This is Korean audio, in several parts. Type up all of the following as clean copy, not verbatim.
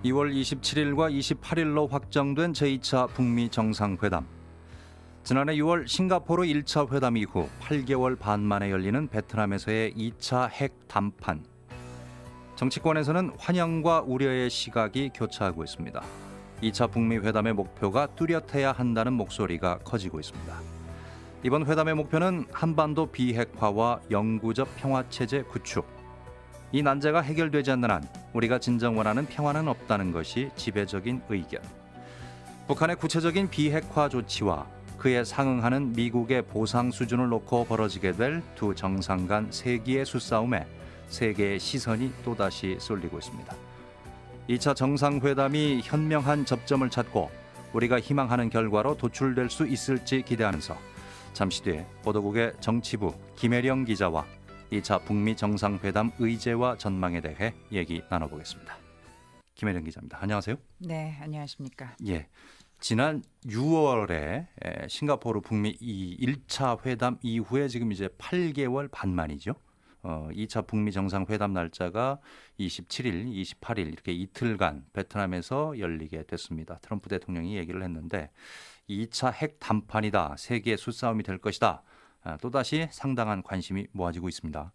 2월 27일과 28일로 확정된 제2차 북미 정상회담. 지난해 6월 싱가포르 1차 회담 이후 8개월 반 만에 열리는 베트남에서의 2차 핵 담판. 정치권에서는 환영과 우려의 시각이 교차하고 있습니다. 2차 북미 회담의 목표가 뚜렷해야 한다는 목소리가 커지고 있습니다. 이번 회담의 목표는 한반도 비핵화와 영구적 평화체제 구축. 이 난제가 해결되지 않는 한 우리가 진정 원하는 평화는 없다는 것이 지배적인 의견. 북한의 구체적인 비핵화 조치와 그에 상응하는 미국의 보상 수준을 놓고 벌어지게 될 두 정상 간 세기의 수싸움에 세계의 시선이 또다시 쏠리고 있습니다. 2차 정상회담이 현명한 접점을 찾고 우리가 희망하는 결과로 도출될 수 있을지 기대하면서 잠시 뒤에 보도국의 정치부 김혜령 기자와 2차 북미 정상회담 의제와 전망에 대해 얘기 나눠보겠습니다. 김혜령 기자입니다. 안녕하세요. 네, 안녕하십니까. 예, 지난 6월에 싱가포르 북미 1차 회담 이후에 지금 이제 8개월 반 만이죠. 2차 북미 정상회담 날짜가 27일, 28일 이렇게 이틀간 베트남에서 열리게 됐습니다. 트럼프 대통령이 얘기를 했는데 2차 핵 담판이다. 세계의 수싸움이 될 것이다. 또다시 상당한 관심이 모아지고 있습니다.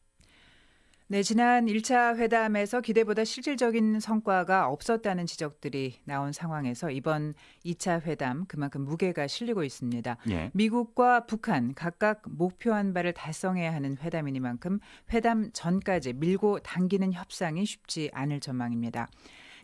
네, 지난 1차 회담에서 기대보다 실질적인 성과가 없었다는 지적들이 나온 상황에서 이번 2차 회담 그만큼 무게가 실리고 있습니다. 예. 미국과 북한 각각 목표한 바를 달성해야 하는 회담이니만큼 회담 전까지 밀고 당기는 협상이 쉽지 않을 전망입니다.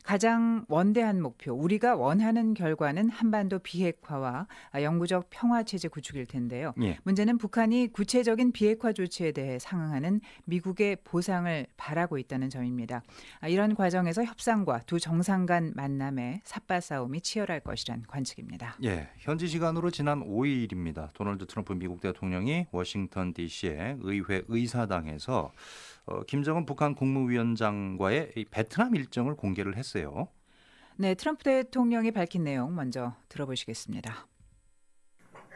가장 원대한 목표, 우리가 원하는 결과는 한반도 비핵화와 영구적 평화체제 구축일 텐데요. 예. 문제는 북한이 구체적인 비핵화 조치에 대해 상응하는 미국의 보상을 바라고 있다는 점입니다. 이런 과정에서 협상과 두 정상 간 만남에 삿바 싸움이 치열할 것이란 관측입니다. 예, 현지 시간으로 지난 5일입니다. 도널드 트럼프 미국 대통령이 워싱턴 DC의 의회 의사당에서 김정은 북한 국무위원장과의 이 베트남 일정을 공개를 했어요. 네, 트럼프 대통령이 밝힌 내용 먼저 들어보시겠습니다.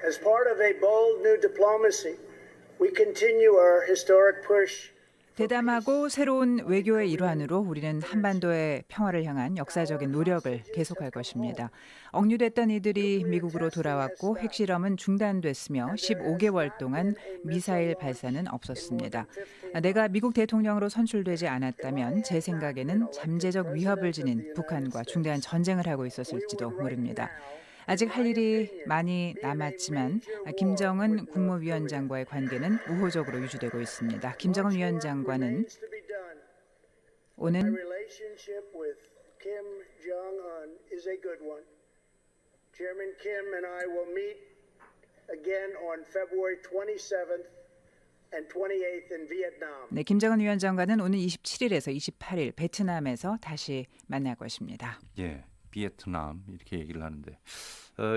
As part of a bold new diplomacy, we continue our historic push. 대담하고 새로운 외교의 일환으로 우리는 한반도의 평화를 향한 역사적인 노력을 계속할 것입니다. 억류됐던 이들이 미국으로 돌아왔고 핵실험은 중단됐으며 15개월 동안 미사일 발사는 없었습니다. 내가 미국 대통령으로 선출되지 않았다면 제 생각에는 잠재적 위협을 지닌 북한과 중대한 전쟁을 하고 있었을지도 모릅니다. 아직 할 일이 많이 남았지만 김정은 국무위원장과의 관계는 우호적으로 유지되고 있습니다. 김정은 위원장과는 오는 네, 김정은 위원장과는 오는 27일에서 28일 베트남에서 다시 만날 것입니다. 예. 비에트남 이렇게 얘기를 하는데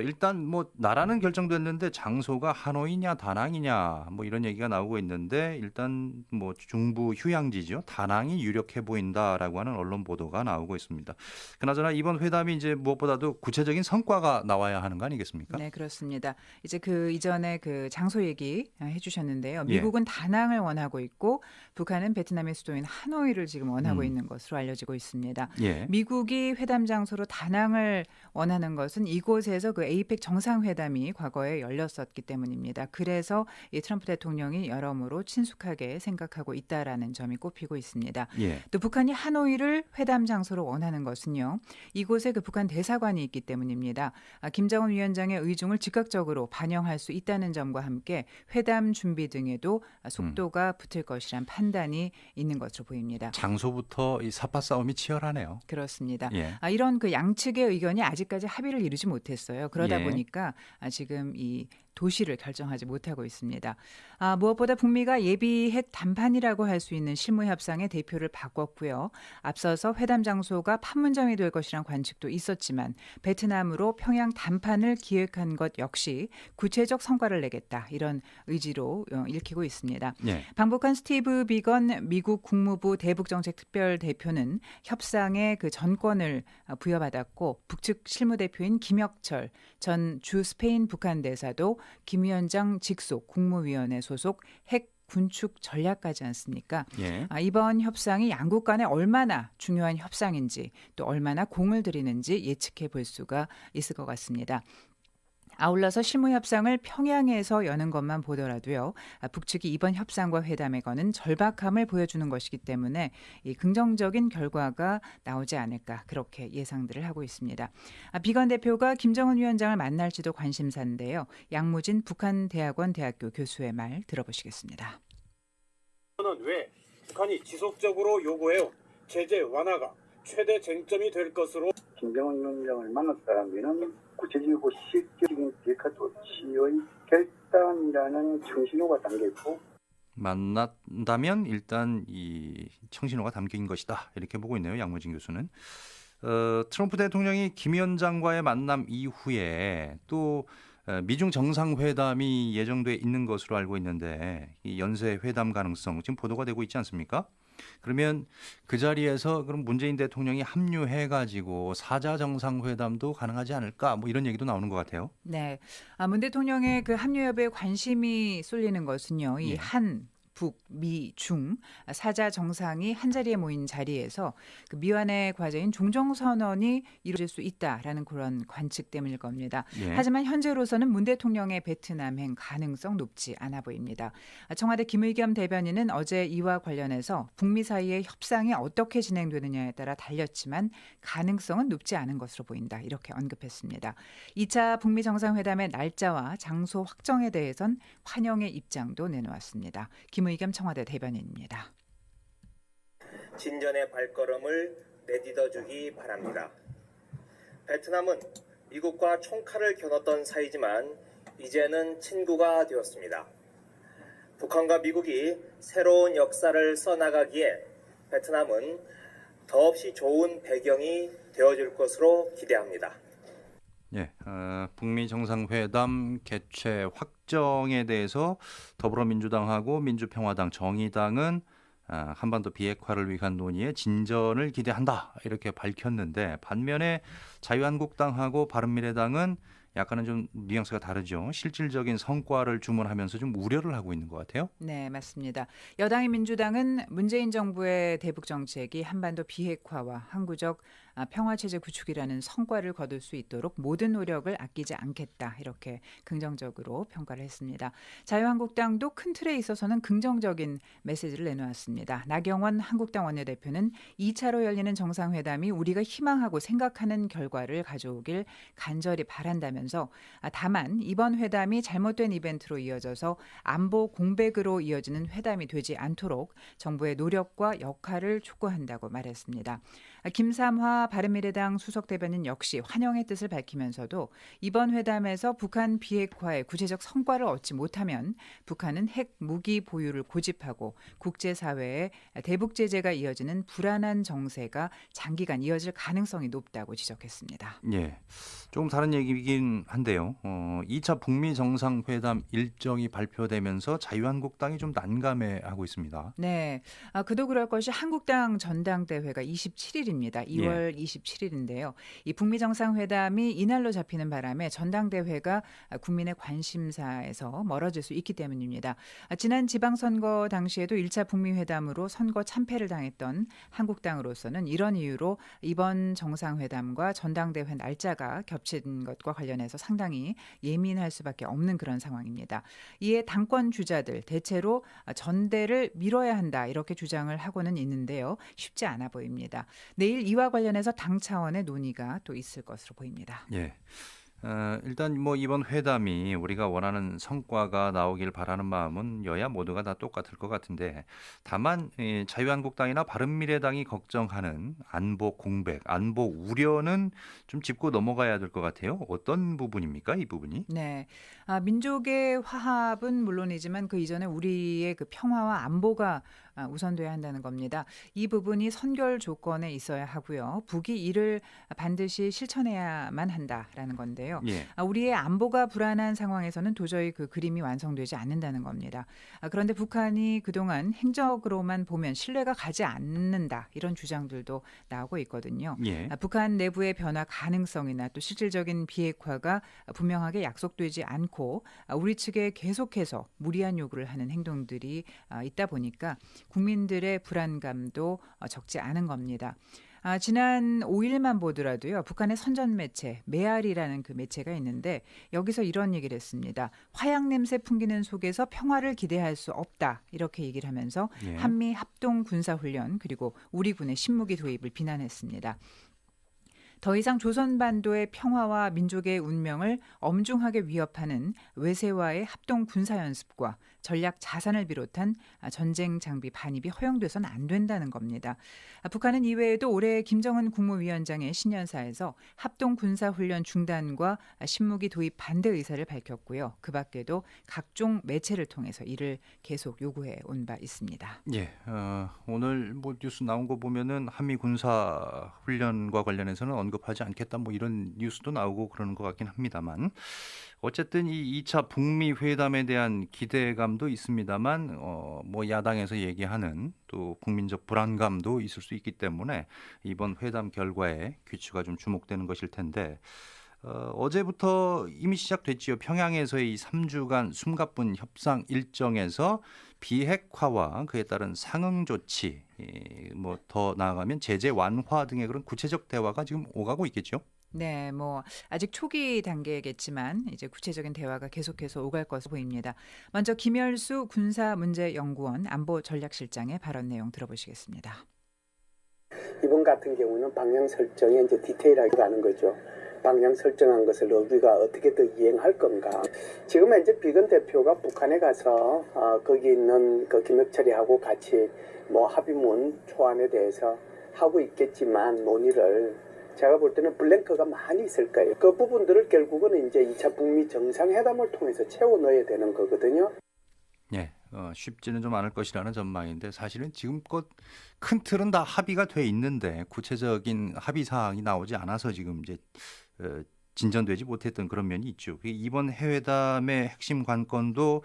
일단 뭐 나라는 결정됐는데 장소가 하노이냐 다낭이냐 뭐 이런 얘기가 나오고 있는데 일단 뭐 중부 휴양지죠. 다낭이 유력해 보인다라고 하는 언론 보도가 나오고 있습니다. 그나저나 이번 회담이 이제 무엇보다도 구체적인 성과가 나와야 하는 거 아니겠습니까? 네, 그렇습니다. 이제 그 이전에 그 장소 얘기 해주셨는데요. 예. 미국은 다낭을 원하고 있고 북한은 베트남의 수도인 하노이를 지금 원하고 있는 것으로 알려지고 있습니다. 예. 미국이 회담 장소로 다낭을 원하는 것은 이곳에서 그 에이펙 정상회담이 과거에 열렸었기 때문입니다. 그래서 이 트럼프 대통령이 여러모로 친숙하게 생각하고 있다라는 점이 꼽히고 있습니다. 예. 또 북한이 하노이를 회담 장소로 원하는 것은요. 이곳에 그 북한 대사관이 있기 때문입니다. 김정은 위원장의 의중을 즉각적으로 반영할 수 있다는 점과 함께 회담 준비 등에도 속도가 붙을 것이란 판단이 있는 것으로 보입니다. 장소부터 이 삿바 싸움이 치열하네요. 그렇습니다. 예. 이런 그 양측의 의견이 아직까지 합의를 이루지 못했어요. 그러다 예. 보니까 지금 이 도시를 결정하지 못하고 있습니다. 무엇보다 북미가 예비 핵 담판이라고 할 수 있는 실무 협상의 대표를 바꿨고요. 앞서서 회담 장소가 판문점이 될 것이란 관측도 있었지만 베트남으로 평양 담판을 기획한 것 역시 구체적 성과를 내겠다 이런 의지로 읽히고 있습니다. 예. 방북한 스티브 비건 미국 국무부 대북정책 특별 대표는 협상에 그 전권을 부여받았고 북측 실무대표인 김혁철 전 주 스페인 북한 대사도 김 위원장 직속 국무위원회 소속 핵 군축 전략가지 않습니까? 예. 이번 협상이 양국 간에 얼마나 중요한 협상인지 또 얼마나 공을 들이는지 예측해 볼 수가 있을 것 같습니다. 아울러서 실무 협상을 평양에서 여는 것만 보더라도요. 북측이 이번 협상과 회담에 거는 절박함을 보여주는 것이기 때문에 이 긍정적인 결과가 나오지 않을까 그렇게 예상들을 하고 있습니다. 비건 대표가 김정은 위원장을 만날지도 관심사인데요. 양무진 북한대학원 대학교 교수의 말 들어보시겠습니다. 저는 왜 북한이 지속적으로 요구해온 제재 완화가 최대 쟁점이 될 것으로 김정은 위원장을 만난 사람들은 구체적이고 실질적인 비핵화 조치의 결단이라는 청신호가 담겨있고 만났다면 일단 이 청신호가 담긴 것이다 이렇게 보고 있네요. 양무진 교수는. 트럼프 대통령이 김 위원장과의 만남 이후에 또 미중 정상회담이 예정돼 있는 것으로 알고 있는데 이 연쇄 회담 가능성 지금 보도가 되고 있지 않습니까? 그러면 그 자리에서 그럼 문재인 대통령이 합류해가지고 4자 정상회담도 가능하지 않을까 뭐 이런 얘기도 나오는 것 같아요. 네, 문 대통령의 그 합류 여부에 관심이 쏠리는 것은요. 이 예. 한 북, 미, 중 사자 정상이 한자리에 모인 자리에서 그 미완의 과제인 종정선언이 이루어질 수 있다라는 그런 관측 때문일 겁니다. 예. 하지만 현재로서는 문 대통령의 베트남행 가능성 높지 않아 보입니다. 청와대 김의겸 대변인은 어제 이와 관련해서 북미 사이의 협상이 어떻게 진행되느냐에 따라 달렸지만 가능성은 높지 않은 것으로 보인다. 이렇게 언급했습니다. 2차 북미 정상회담의 날짜와 장소 확정에 대해선 환영의 입장도 내놓았습니다. 김의겸 청와대 대변인입니다. 진전의 발걸음을 내딛어주기 바랍니다. 베트남은 미국과 총칼을 겨눴던 사이지만 이제는 친구가 되었습니다. 북한과 미국이 새로운 역사를 써나가기에 베트남은 더없이 좋은 배경이 되어줄 것으로 기대합니다. 예, 북미 정상회담 개최 확정에 대해서 더불어민주당하고 민주평화당, 정의당은 한반도 비핵화를 위한 논의에 진전을 기대한다 이렇게 밝혔는데 반면에 자유한국당하고 바른미래당은 약간은 좀 뉘앙스가 다르죠. 실질적인 성과를 주문하면서 좀 우려를 하고 있는 것 같아요. 네, 맞습니다. 여당인 민주당은 문재인 정부의 대북 정책이 한반도 비핵화와 항구적 평화체제 구축이라는 성과를 거둘 수 있도록 모든 노력을 아끼지 않겠다 이렇게 긍정적으로 평가를 했습니다. 자유한국당도 큰 틀에 있어서는 긍정적인 메시지를 내놓았습니다. 나경원 한국당 원내대표는 2차로 열리는 정상회담이 우리가 희망하고 생각하는 결과를 가져오길 간절히 바란다면서 다만 이번 회담이 잘못된 이벤트로 이어져서 안보 공백으로 이어지는 회담이 되지 않도록 정부의 노력과 역할을 촉구한다고 말했습니다. 김삼화 바른미래당 수석대변인 역시 환영의 뜻을 밝히면서도 이번 회담에서 북한 비핵화의 구체적 성과를 얻지 못하면 북한은 핵 무기 보유를 고집하고 국제사회에 대북 제재가 이어지는 불안한 정세가 장기간 이어질 가능성이 높다고 지적했습니다. 예, 조금 다른 얘기이긴 한데요. 2차 북미 정상회담 일정이 발표되면서 자유한국당이 좀 난감해하고 있습니다. 네, 그도 그럴 것이 한국당 전당대회가 27일입니다. 2월 27일인데요. 이 북미 정상회담이 이날로 잡히는 바람에 전당대회가 국민의 관심사에서 멀어질 수 있기 때문입니다. 지난 지방선거 당시에도 1차 북미 회담으로 선거 참패를 당했던 한국당으로서는 이런 이유로 이번 정상회담과 전당대회 날짜가 겹친 것과 관련해서 상당히 예민할 수밖에 없는 그런 상황입니다. 이에 당권 주자들 대체로 전대를 미뤄야 한다 이렇게 주장을 하고는 있는데요. 쉽지 않아 보입니다. 내일 이와 관련해서 당 차원의 논의가 또 있을 것으로 보입니다. 예. 일단 뭐 이번 회담이 우리가 원하는 성과가 나오길 바라는 마음은 여야 모두가 다 똑같을 것 같은데 다만 자유한국당이나 바른미래당이 걱정하는 안보 공백, 안보 우려는 좀 짚고 넘어가야 될 것 같아요. 어떤 부분입니까? 이 부분이? 네, 민족의 화합은 물론이지만 그 이전에 우리의 그 평화와 안보가 우선돼야 한다는 겁니다. 이 부분이 선결 조건에 있어야 하고요. 북이 이를 반드시 실천해야만 한다라는 건데요. 예. 우리의 안보가 불안한 상황에서는 도저히 그 그림이 완성되지 않는다는 겁니다. 그런데 북한이 그동안 행적으로만 보면 신뢰가 가지 않는다 이런 주장들도 나오고 있거든요. 예. 북한 내부의 변화 가능성이나 또 실질적인 비핵화가 분명하게 약속되지 않고 우리 측에 계속해서 무리한 요구를 하는 행동들이 있다 보니까 국민들의 불안감도 적지 않은 겁니다. 지난 5일만 보더라도요. 북한의 선전 매체 메아리라는 그 매체가 있는데 여기서 이런 얘기를 했습니다. 화약 냄새 풍기는 속에서 평화를 기대할 수 없다. 이렇게 얘기를 하면서 예. 한미 합동 군사훈련 그리고 우리 군의 신무기 도입을 비난했습니다. 더 이상 조선반도의 평화와 민족의 운명을 엄중하게 위협하는 외세와의 합동 군사연습과 전략 자산을 비롯한 전쟁 장비 반입이 허용돼서는 안 된다는 겁니다. 북한은 이외에도 올해 김정은 국무위원장의 신년사에서 합동 군사훈련 중단과 신무기 도입 반대 의사를 밝혔고요. 그 밖에도 각종 매체를 통해서 이를 계속 요구해 온 바 있습니다. 예, 오늘 뭐 뉴스 나온 거 보면은 한미 군사 훈련과 관련해서는 언급하지 않겠다 뭐 이런 뉴스도 나오고 그러는 것 같긴 합니다만 어쨌든 이 2차 북미 회담에 대한 기대감도 있습니다만 뭐 야당에서 얘기하는 또 국민적 불안감도 있을 수 있기 때문에 이번 회담 결과에 귀추가 좀 주목되는 것일 텐데. 어제부터 이미 시작됐지요. 평양에서의 이 3주간 숨가쁜 협상 일정에서 비핵화와 그에 따른 상응 조치, 뭐 더 나아가면 제재 완화 등의 그런 구체적 대화가 지금 오가고 있겠죠. 네, 뭐 아직 초기 단계겠지만 이제 구체적인 대화가 계속해서 오갈 것으로 보입니다. 먼저 김열수 군사문제연구원 안보전략실장의 발언 내용 들어보시겠습니다. 이번 같은 경우는 방향 설정에 이제 디테일하게 가는 거죠. 방향 설정한 것을 우리가 어떻게 더 이행할 건가. 지금 이제 비건 대표가 북한에 가서 거기 있는 그 김혁철이하고 같이 뭐 합의문 초안에 대해서 하고 있겠지만 논의를 제가 볼 때는 블랭크가 많이 있을 거예요. 그 부분들을 결국은 이제 2차 북미 정상회담을 통해서 채워 넣어야 되는 거거든요. 예, 쉽지는 좀 않을 것이라는 전망인데 사실은 지금껏 큰 틀은 다 합의가 돼 있는데 구체적인 합의 사항이 나오지 않아서 지금 이제 진전되지 못했던 그런 면이 있죠. 이번 회담의 핵심 관건도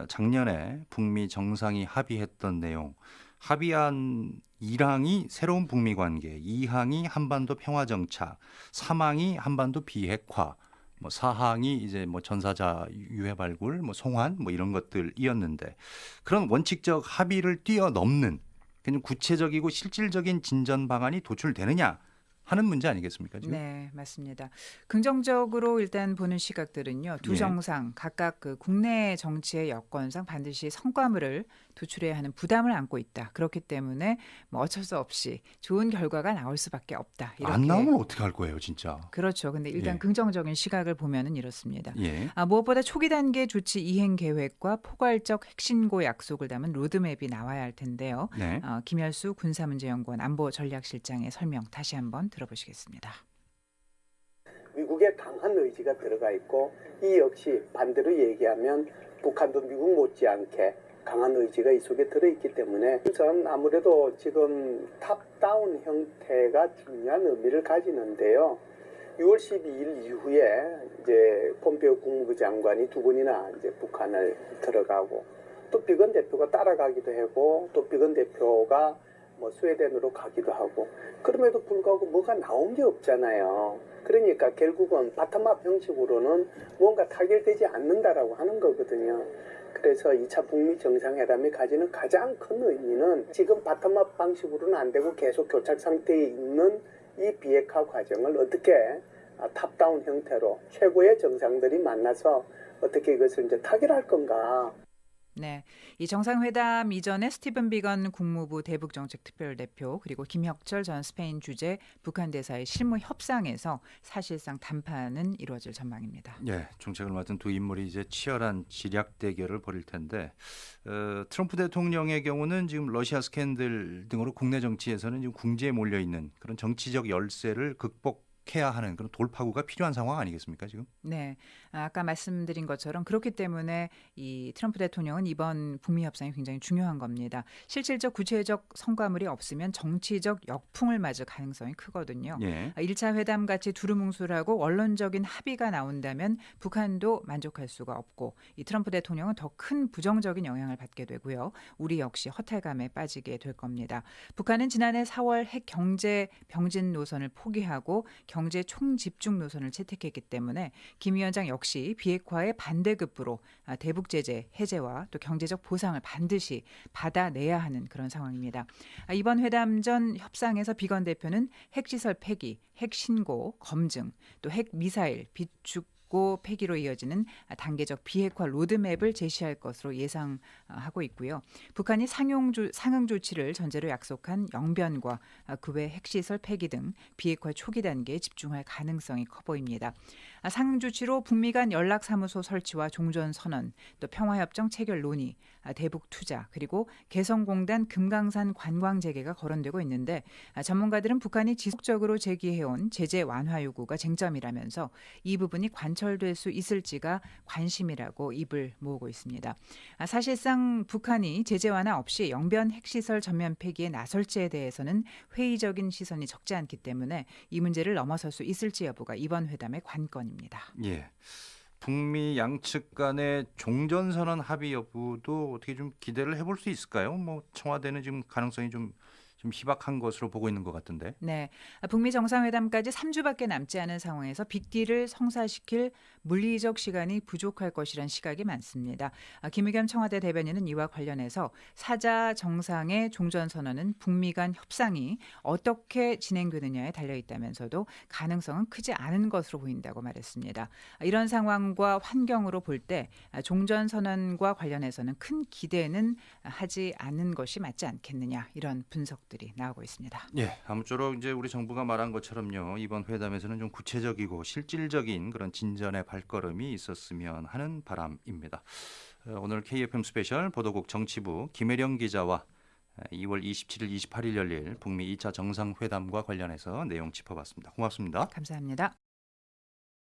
작년에 북미 정상이 합의했던 내용, 합의한 1항이 새로운 북미 관계, 2항이 한반도 평화 정착, 3항이 한반도 비핵화, 뭐 4항이 이제 뭐 전사자 유해 발굴, 뭐 송환 뭐 이런 것들이었는데 그런 원칙적 합의를 뛰어넘는 그냥 구체적이고 실질적인 진전 방안이 도출되느냐 하는 문제 아니겠습니까? 지금? 네, 맞습니다. 긍정적으로 일단 보는 시각들은요. 두 예. 정상 각각 그 국내 정치의 여건상 반드시 성과물을 도출해야 하는 부담을 안고 있다. 그렇기 때문에 뭐 어쩔 수 없이 좋은 결과가 나올 수밖에 없다. 이렇게. 안 나오면 어떻게 할 거예요, 진짜? 그렇죠. 근데 일단 예. 긍정적인 시각을 보면은 이렇습니다. 예. 무엇보다 초기 단계 조치 이행 계획과 포괄적 핵신고 약속을 담은 로드맵이 나와야 할 텐데요. 네. 김열수 군사문제연구원 안보전략실장의 설명 다시 한번 들어보시겠습니다. 미국의 강한 의지가 들어가 있고 이 역시 반대로 얘기하면 북한도 미국 못지않게 강한 의지가 이 속에 들어있기 때문에 우선 아무래도 지금 탑다운 형태가 중요한 의미를 가지는데요. 6월 12일 이후에 이제 폼페이오 국무부 장관이 두 번이나 이제 북한을 들어가고 또 비건 대표가 따라가기도 하고 또 비건 대표가 뭐 스웨덴으로 가기도 하고 그럼에도 불구하고 뭐가 나온 게 없잖아요. 그러니까 결국은 바텀업 형식으로는 뭔가 타결되지 않는다라고 하는 거거든요. 그래서 2차 북미 정상회담이 가지는 가장 큰 의미는 지금 바텀업 방식으로는 안 되고 계속 교착 상태에 있는 이 비핵화 과정을 어떻게 탑다운 형태로 최고의 정상들이 만나서 어떻게 이것을 이제 타결할 건가. 네, 이 정상회담 이전에 스티븐 비건 국무부 대북정책특별대표 그리고 김혁철 전 스페인 주재 북한 대사의 실무 협상에서 사실상談判은 이루어질 전망입니다. 예, 정책을 맡은 두 인물이 이제 치열한 지략 대결을 벌일 텐데 트럼프 대통령의 경우는 지금 러시아 스캔들 등으로 국내 정치에서는 지금 궁지에 몰려 있는 그런 정치적 열세를 극복 극복해야 하는 그런 돌파구가 필요한 상황 아니겠습니까 지금? 네, 아까 말씀드린 것처럼 그렇기 때문에 이 트럼프 대통령은 이번 북미 협상이 굉장히 중요한 겁니다. 실질적 구체적 성과물이 없으면 정치적 역풍을 맞을 가능성이 크거든요. 예. 1차 회담 같이 두루뭉술하고 원론적인 합의가 나온다면 북한도 만족할 수가 없고 이 트럼프 대통령은 더 큰 부정적인 영향을 받게 되고요. 우리 역시 허탈감에 빠지게 될 겁니다. 북한은 지난해 4월 핵 경제 병진 노선을 포기하고 경제 총집중 노선을 채택했기 때문에 김 위원장 역시 비핵화의 반대급부로 대북 제재 해제와 또 경제적 보상을 반드시 받아내야 하는 그런 상황입니다. 이번 회담 전 협상에서 비건 대표는 핵시설 폐기, 핵 신고, 검증, 또 핵 미사일 비축 폐기로 이어지는 단계적 비핵화 로드맵을 제시할 것으로 예상하고 있고요. 북한이 상응 조치를 전제로 약속한 영변과 그 외 핵시설 폐기 등 비핵화 초기 단계에 집중할 가능성이 커 보입니다. 상응 조치로 북미 간 연락사무소 설치와 종전 선언, 또 평화협정 체결 논의, 대북 투자, 그리고 개성공단 금강산 관광 재개가 거론되고 있는데 전문가들은 북한이 지속적으로 제기해온 제재 완화 요구가 쟁점이라면서 이 부분이 관철될 수 있을지가 관심이라고 입을 모으고 있습니다. 사실상 북한이 제재 완화 없이 영변 핵시설 전면 폐기에 나설지에 대해서는 회의적인 시선이 적지 않기 때문에 이 문제를 넘어설 수 있을지 여부가 이번 회담의 관건입니다. 예. 북미 양측 간의 종전선언 합의 여부도 어떻게 좀 기대를 해볼 수 있을까요? 뭐 청와대는 지금 가능성이 좀 희박한 것으로 보고 있는 것 같은데. 네, 북미 정상회담까지 3주밖에 남지 않은 상황에서 빅딜을 성사시킬 물리적 시간이 부족할 것이란 시각이 많습니다. 김의겸 청와대 대변인은 이와 관련해서 사자 정상의 종전선언은 북미 간 협상이 어떻게 진행되느냐에 달려있다면서도 가능성은 크지 않은 것으로 보인다고 말했습니다. 이런 상황과 환경으로 볼 때 종전선언과 관련해서는 큰 기대는 하지 않는 것이 맞지 않겠느냐 이런 분석 들이 나오고 있습니다. 예, 아무쪼록 이제 우리 정부가 말한 것처럼요. 이번 회담에서는 좀 구체적이고 실질적인 그런 진전의 발걸음이 있었으면 하는 바람입니다. 오늘 KFM 스페셜 보도국 정치부 김혜령 기자와 2월 27일, 28일 열릴 북미 2차 정상회담과 관련해서 내용 짚어봤습니다. 고맙습니다. 감사합니다.